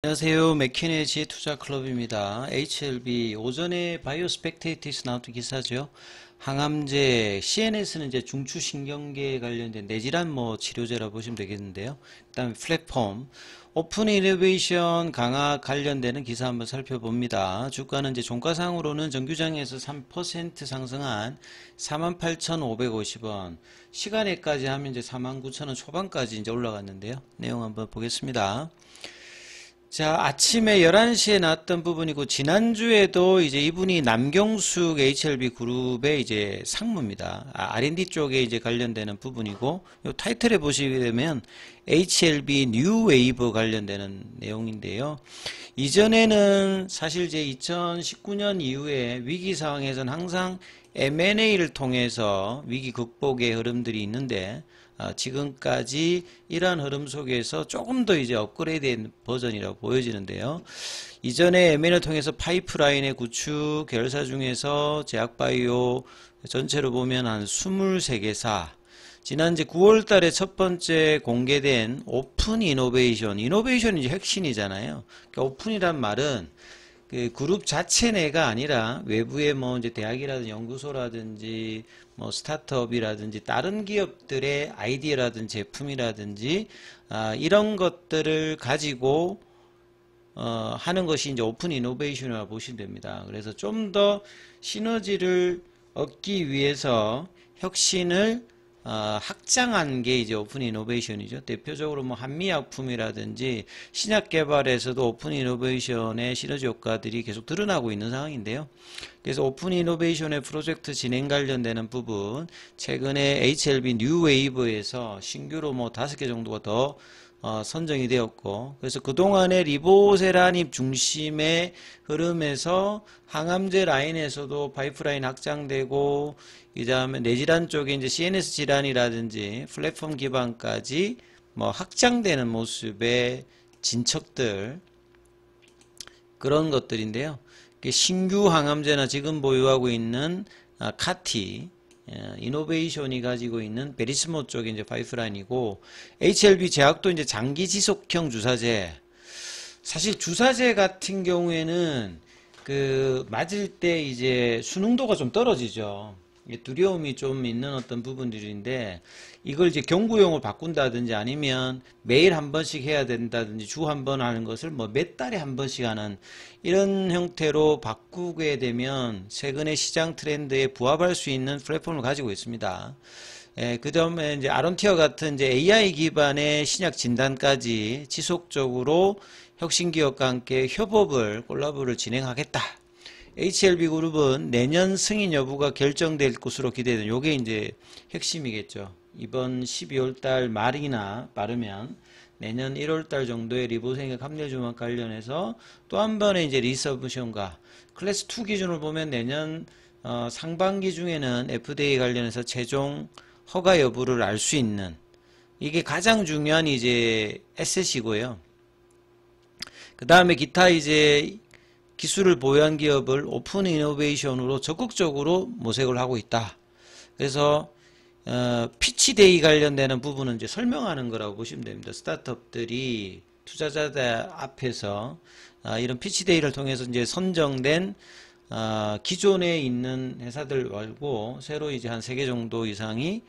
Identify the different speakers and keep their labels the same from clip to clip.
Speaker 1: 안녕하세요. 맥키네지 투자클럽입니다. HLB 오전에 바이오 스펙테이티스 나왔던 기사죠. 항암제, CNS는 이제 중추신경계에 관련된 뇌질환 치료제라 보시면 되겠는데요. 그다음에 플랫폼, 오픈 이노베이션 강화 관련되는 기사 한번 살펴봅니다. 주가는 이제 종가상으로는 정규장에서 3% 상승한 48,550원, 시간에까지 하면 이제 49,000원 초반까지 이제 올라갔는데요. 내용 한번 보겠습니다. 자, 아침에 11시에 나왔던 부분이고, 지난주에도 이제 이분이 남경숙 HLB 그룹의 이제 상무입니다. R&D 쪽에 이제 관련되는 부분이고, 요 타이틀에 보시게 되면 HLB 뉴 웨이브 관련되는 내용인데요. 이전에는 사실 이제 2019년 이후에 위기 상황에서는 항상 M&A를 통해서 위기 극복의 흐름들이 있는데, 지금까지 이러한 흐름 속에서 조금 더 이제 업그레이드된 버전이라고 보여지는데요. 이전에 M&A를 통해서 파이프라인의 구축 계열사 중에서 제약바이오 전체로 보면 한 23개사, 지난 이제 9월 달에 첫 번째 공개된 오픈 이노베이션이 이제 핵심이잖아요. 그러니까 오픈이란 말은 그 그룹 자체 내가 아니라 외부의 이제 대학이라든지 연구소라든지 스타트업이라든지 다른 기업들의 아이디어라든지 제품이라든지 이런 것들을 가지고 하는 것이 이제 오픈 이노베이션이라고 보시면 됩니다. 그래서 좀 더 시너지를 얻기 위해서 혁신을 확장한 게 이제 오픈 이노베이션이죠. 대표적으로 한미약품이라든지 신약 개발에서도 오픈 이노베이션의 시너지 효과들이 계속 드러나고 있는 상황인데요. 그래서 오픈 이노베이션의 프로젝트 진행 관련되는 부분, 최근에 HLB 뉴 웨이브에서 신규로 5개 정도가 더 선정이 되었고, 그래서 그동안의 리보세라닙 중심의 흐름에서 항암제 라인에서도 파이프라인 확장되고, 이 다음에 뇌질환 쪽에 이제 CNS 질환이라든지 플랫폼 기반까지 확장되는 모습의 진척들, 그런 것들인데요. 신규 항암제나 지금 보유하고 있는 카티, 이노베이션이 가지고 있는 베리스모 쪽이 이제 파이프라인이고, HLB 제약도 이제 장기 지속형 주사제. 사실 주사제 같은 경우에는 그 맞을 때 이제 수능도가 좀 떨어지죠. 두려움이 좀 있는 어떤 부분들인데, 이걸 이제 경구용으로 바꾼다든지 아니면 매일 한 번씩 해야 된다든지 주 한 번 하는 것을 몇 달에 한 번씩 하는 이런 형태로 바꾸게 되면 최근의 시장 트렌드에 부합할 수 있는 플랫폼을 가지고 있습니다. 그 다음에 이제 아론티어 같은 이제 AI 기반의 신약 진단까지 지속적으로 혁신 기업과 함께 협업을 콜라보를 진행하겠다. HLB 그룹은 내년 승인 여부가 결정될 것으로 기대되는, 요게 이제 핵심이겠죠. 이번 12월 달 말이나 빠르면 내년 1월 달 정도에 리보생액 합류 조막 관련해서 또 한 번의 이제 리서브션과 클래스 2 기준으로 보면 내년 상반기 중에는 FDA 관련해서 최종 허가 여부를 알 수 있는, 이게 가장 중요한 이제 에셋이고요. 그 다음에 기타 이제 기술을 보유한 기업을 오픈 이노베이션으로 적극적으로 모색을 하고 있다. 그래서 피치데이 관련되는 부분은 이제 설명하는 거라고 보시면 됩니다. 스타트업들이 투자자들 앞에서 이런 피치데이를 통해서 이제 선정된 기존에 있는 회사들 말고 새로 이제 한 3개 정도 이상이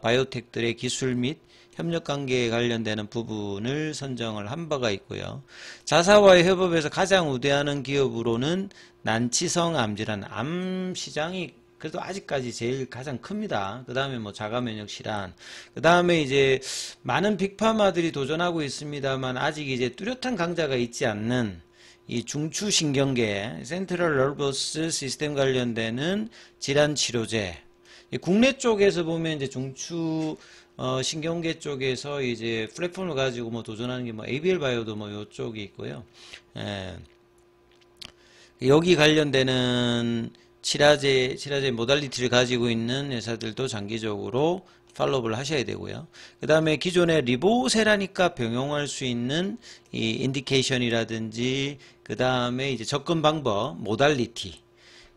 Speaker 1: 바이오텍들의 기술 및 협력 관계에 관련되는 부분을 선정을 한 바가 있고요. 자사와의 협업에서 가장 우대하는 기업으로는 난치성 암질환, 암 시장이 그래도 아직까지 제일 가장 큽니다. 그 다음에 자가 면역 질환, 그 다음에 이제 많은 빅파마들이 도전하고 있습니다만 아직 이제 뚜렷한 강자가 있지 않는 이 중추신경계, 센트럴 너버스 시스템 관련되는 질환 치료제. 국내 쪽에서 보면 이제 중추 신경계 쪽에서 이제 플랫폼을 가지고 도전하는 게 ABL 바이오도 요쪽이 있고요. 여기 관련되는 치료제 모달리티를 가지고 있는 회사들도 장기적으로 팔로우를 하셔야 되고요. 그 다음에 기존의 리보세라니까 병용할 수 있는 이 인디케이션이라든지, 그 다음에 이제 접근 방법, 모달리티,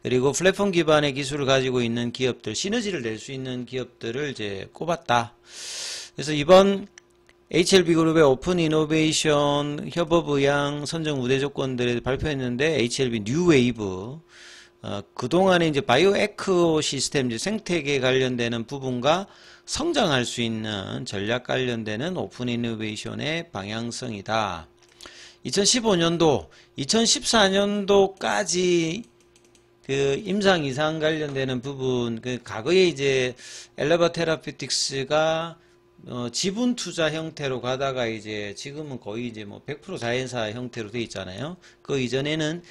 Speaker 1: 그리고 플랫폼 기반의 기술을 가지고 있는 기업들, 시너지를 낼 수 있는 기업들을 이제 꼽았다. 그래서 이번 HLB그룹의 오픈 이노베이션 협업 의향 선정 우대 조건들을 발표했는데 HLB 뉴웨이브 그동안에 이제 바이오 에코 시스템 이제 생태계 관련되는 부분과 성장할 수 있는 전략 관련되는 오픈 이노베이션의 방향성이다. 2015년도, 2014년도까지 그 임상 이상 관련되는 부분, 그 과거에 이제 엘레바 테라피틱스가 지분 투자 형태로 가다가 이제 지금은 거의 이제 뭐 100% 자회사 형태로 돼 있잖아요. 그 이전에는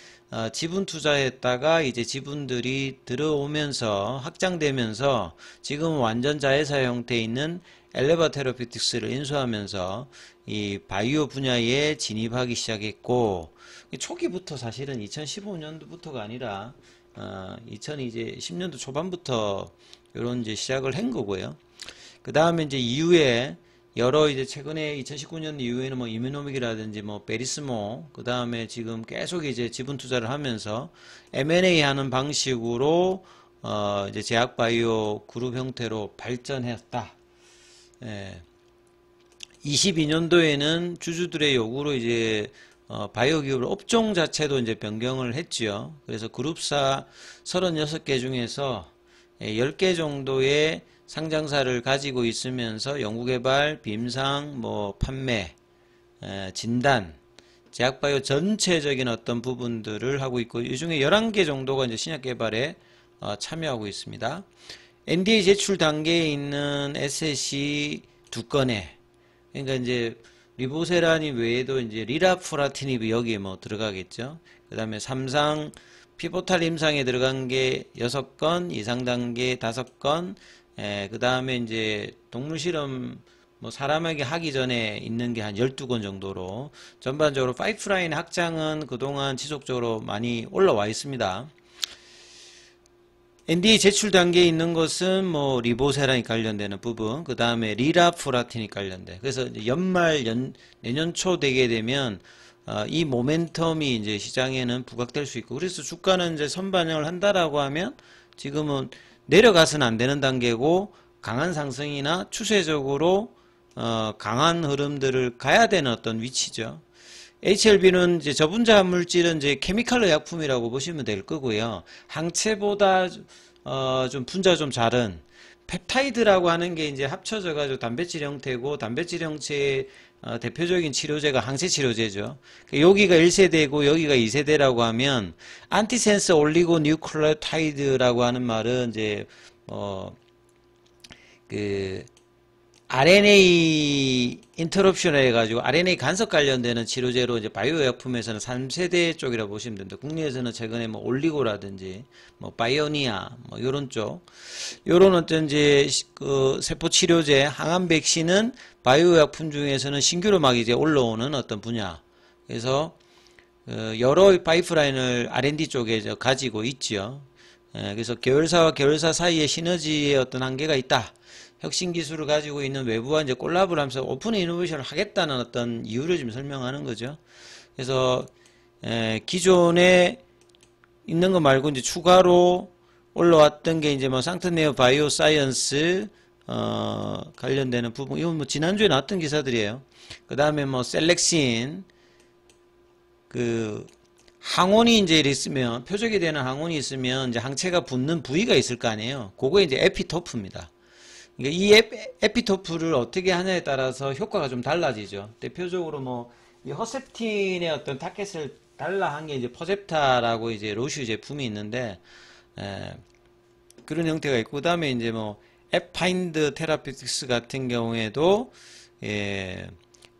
Speaker 1: 지분 투자했다가 이제 지분들이 들어오면서 확장되면서 지금은 완전 자회사 형태에 있는 엘레바 테라피틱스를 인수하면서 이 바이오 분야에 진입하기 시작했고, 초기부터 사실은 2015년도부터가 아니라 2010년도 초반부터 이런 이제 시작을 한 거고요. 그 다음에 이제 이후에 여러 이제 최근에 2019년 이후에는 뭐 이뮤노믹이라든지 뭐 베리스모, 그 다음에 지금 계속 이제 지분 투자를 하면서 M&A 하는 방식으로 이제 제약바이오 그룹 형태로 발전했다. 예. 22년도에는 주주들의 요구로 이제 바이오 기업 업종 자체도 이제 변경을 했지요. 그래서 그룹사 36개 중에서 10개 정도의 상장사를 가지고 있으면서 연구개발, 빔상, 뭐 판매, 진단, 제약바이오 전체적인 어떤 부분들을 하고 있고, 이 중에 11개 정도가 이제 신약 개발에 참여하고 있습니다. NDA 제출 단계에 있는 SSC 2건에, 그러니까 이제 리보세라닌 외에도 이제 리라프라티닙이 여기에 뭐 들어가겠죠. 그 다음에 3상 피보탈 임상에 들어간 게 6건, 이상 단계 5건, 그 다음에 이제 동물 실험 뭐 사람에게 하기 전에 있는 게 한 12건 정도로 전반적으로 파이프라인 확장은 그동안 지속적으로 많이 올라와 있습니다. NDA 제출 단계에 있는 것은 뭐 리보세라닉 관련되는 부분, 그 다음에 리라프라티닉 관련돼. 그래서 이제 내년 초 되게 되면 이 모멘텀이 이제 시장에는 부각될 수 있고, 그래서 주가는 이제 선반영을 한다라고 하면 지금은 내려가서는 안 되는 단계고 강한 상승이나 추세적으로 강한 흐름들을 가야 되는 어떤 위치죠. HLB는 이제 저분자 물질은 이제 케미칼 의약품이라고 보시면 될 거고요. 항체보다 좀 분자 좀 작은 펩타이드라고 하는 게 이제 합쳐져 가지고 단백질 형태고, 단백질 형체의 대표적인 치료제가 항체 치료제죠. 여기가 1세대고 여기가 2세대라고 하면 안티센스 올리고 뉴클레오타이드라고 하는 말은 이제 그 RNA 인터럽션 해가지고 RNA 간섭 관련되는 치료제로 이제 바이오 의약품에서는 3세대 쪽이라고 보시면 됩니다. 국내에서는 최근에 뭐 올리고라든지 뭐 바이오니아 뭐 요런 쪽, 요런 어떤 이제 그 세포 치료제, 항암 백신은 바이오 의약품 중에서는 신규로 막 이제 올라오는 어떤 분야. 그래서 여러 파이프라인을 R&D 쪽에 가지고 있지요. 그래서 계열사와 계열사 사이에 시너지의 어떤 한계가 있다. 혁신 기술을 가지고 있는 외부와 이제 콜라보를 하면서 오픈 이노베이션을 하겠다는 어떤 이유를 지금 설명하는 거죠. 그래서 기존에 있는 거 말고 이제 추가로 올라왔던 게 이제 뭐 상트네어 바이오 사이언스 관련되는 부분, 이건 뭐 지난주에 나왔던 기사들이에요. 그 다음에 뭐 셀렉신, 그 항원이 이제 있으면, 표적이 되는 항원이 있으면 이제 항체가 붙는 부위가 있을 거 아니에요. 그거에 이제 에피토프입니다. 그러니까 이 에피토프를 어떻게 하냐에 따라서 효과가 좀 달라지죠. 대표적으로 뭐 이 허셉틴의 어떤 타켓을 달라한 게 이제 퍼셉타라고 이제 로슈 제품이 있는데, 그런 형태가 있고, 그 다음에 이제 뭐 앱파인드 테라피틱스 같은 경우에도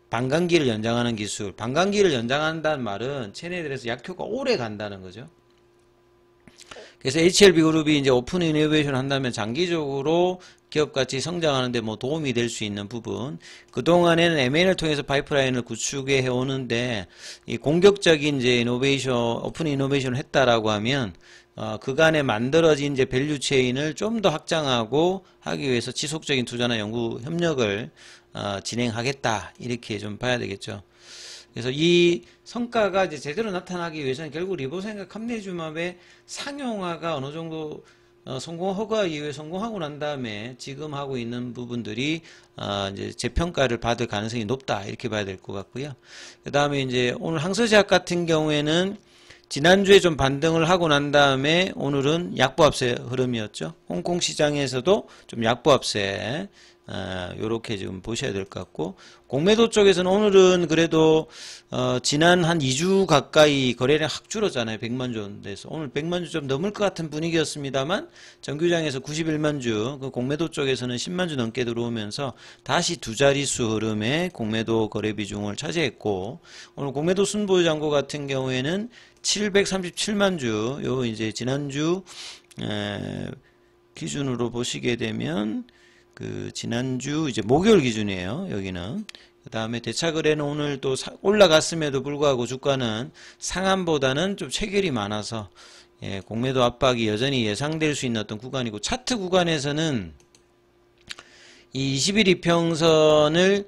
Speaker 1: 방광기를 연장하는 기술. 방광기를 연장한다는 말은 체내들에서 약효가 오래 간다는 거죠. 그래서 HLB 그룹이 이제 오픈 이노베이션 한다면 장기적으로 기업같이 성장하는데 뭐 도움이 될 수 있는 부분. 그동안에는 M&A를 통해서 파이프라인을 구축해 오는데, 이 공격적인 이제 이노베이션, 오픈 이노베이션을 했다라고 하면, 그간에 만들어진 이제 밸류 체인을 좀 더 확장하고 하기 위해서 지속적인 투자나 연구 협력을 진행하겠다. 이렇게 좀 봐야 되겠죠. 그래서 이 성과가 이제 제대로 나타나기 위해서는 결국 리보생과 캄네이주맙의 상용화가 어느 정도 성공 허가 이후에 성공하고 난 다음에 지금 하고 있는 부분들이 이제 재평가를 받을 가능성이 높다 이렇게 봐야 될 것 같고요. 그 다음에 이제 오늘 항서제약 같은 경우에는 지난주에 좀 반등을 하고 난 다음에 오늘은 약보합세 흐름이었죠. 홍콩 시장에서도 좀 약보합세 요렇게 지금 보셔야 될 것 같고, 공매도 쪽에서는 오늘은 그래도 지난 한 2주 가까이 거래량 확 줄었잖아요. 100만 주 돼서 오늘 100만 주 좀 넘을 것 같은 분위기였습니다만 정규장에서 91만 주, 그 공매도 쪽에서는 10만 주 넘게 들어오면서 다시 두 자릿수 흐름의 공매도 거래 비중을 차지했고, 오늘 공매도 순보유 잔고 같은 경우에는 737만 주, 요 이제 지난주 기준으로 보시게 되면 그 지난주 이제 목요일 기준이에요. 여기는. 그 다음에 대차 거래는 오늘 또 올라갔음에도 불구하고 주가는 상한보다는 좀 체결이 많아서 공매도 압박이 여전히 예상될 수 있는 어떤 구간이고, 차트 구간에서는 이 20일 이평선을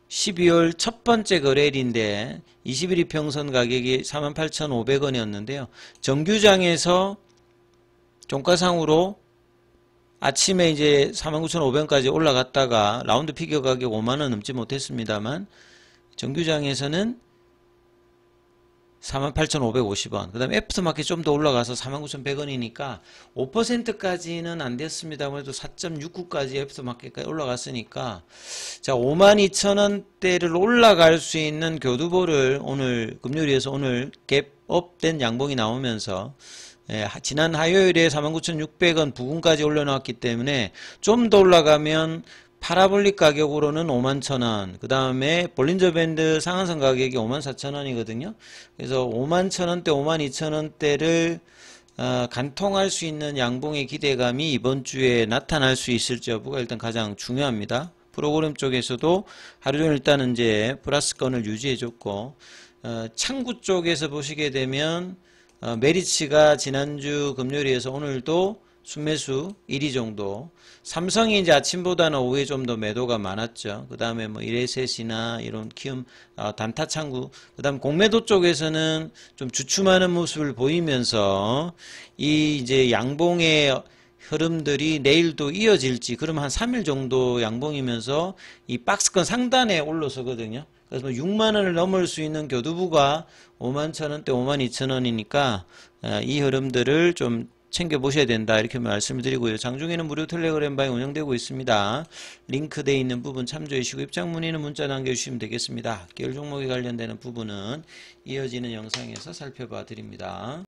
Speaker 1: 12월 첫 번째 거래일인데 20일 이평선 가격이 48,500원이었는데요. 정규장에서 종가상으로 아침에 이제 49,500원까지 올라갔다가 라운드 피겨 가격 5만원 넘지 못했습니다만 정규장에서는 48,550원, 그 다음에 애프터마켓 좀 더 올라가서 49,100원이니까 5%까지는 안 됐습니다만 해도 4.69까지 애프터마켓까지 올라갔으니까, 자, 52,000원대를 올라갈 수 있는 교두보를 오늘 금요일에서 오늘 갭업된 양봉이 나오면서 지난 화요일에 49,600원 부근까지 올려놨기 때문에 좀 더 올라가면 파라볼릭 가격으로는 51,000원, 그 다음에 볼린저 밴드 상한선 가격이 54,000원이거든요. 그래서 51,000원대, 52,000원대를 간통할 수 있는 양봉의 기대감이 이번 주에 나타날 수 있을지 여부가 일단 가장 중요합니다. 프로그램 쪽에서도 하루 종일 일단은 이제 플러스권을 유지해줬고, 창구 쪽에서 보시게 되면 메리츠가 지난주 금요일에서 오늘도 순매수 1위 정도, 삼성이 이제 아침보다는 오후에 좀 더 매도가 많았죠. 그 다음에 뭐 이레셋이나 이런 키움 단타 창구, 그 다음 공매도 쪽에서는 좀 주춤하는 모습을 보이면서 이 이제 양봉의 흐름들이 내일도 이어질지, 그러면 한 3일 정도 양봉이면서 이 박스권 상단에 올라서거든요. 그래서 6만원을 넘을 수 있는 교두부가 51,000원대, 52,000원이니까 이 흐름들을 좀 챙겨보셔야 된다 이렇게 말씀을 드리고요. 장중에는 무료 텔레그램 방이 운영되고 있습니다. 링크되어 있는 부분 참조해 주시고 입장 문의는 문자 남겨주시면 되겠습니다. 계열 종목에 관련되는 부분은 이어지는 영상에서 살펴봐 드립니다.